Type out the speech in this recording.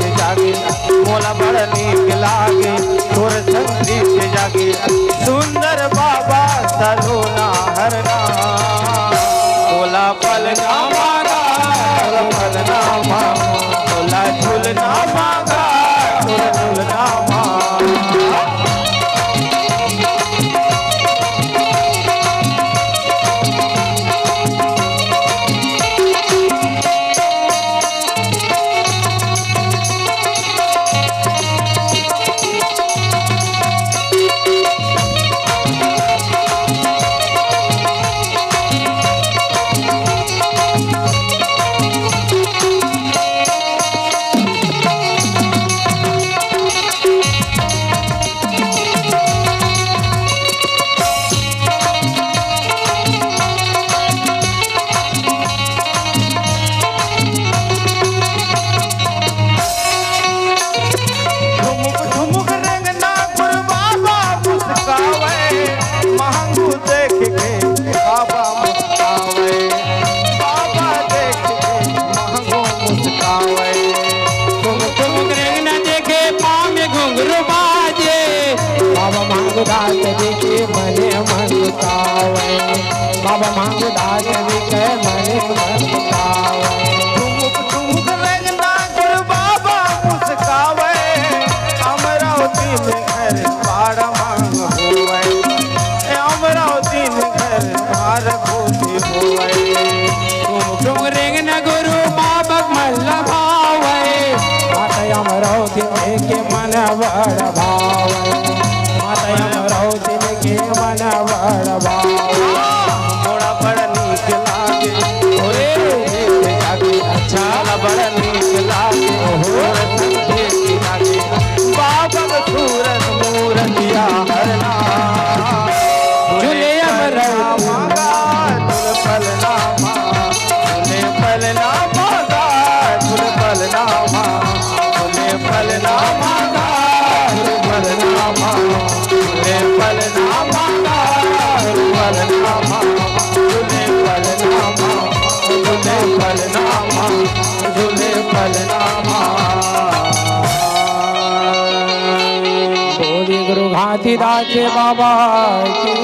मोला बड़ नीक लागे तोर संगीत जागे सुंदर बाबा सलोना हरना बोला पलना मांगा पलना मांगा बोला झूलना मांगा झूलना मांगा दास के मने मनतावे बाबा मांग दास के मने मनतावे ठुमुक लगना गुरु बाबा मुस्कावे अमरावती में घर पार मांग होवे अमरावती में घर पार भूति होवे ठुमुक लगना गुरु बाबा मल्ला भावे माता अमरावती के मन बड़ भावे अमरावती के मन बड़ थोड़ा बड़ नीक लागे ओरे जागे अच्छा बड़ नीक लागे लागे बाबा सूरत मूर्तिया हरना झूले अमरावती मांगा झूल पलना झूले पलना मांगा झूल पलना झूले पलना मांगा झूल पलना झूले पलना मांगा झूले पलना झूले पलना बोली गुरु घाटीदास बाबा की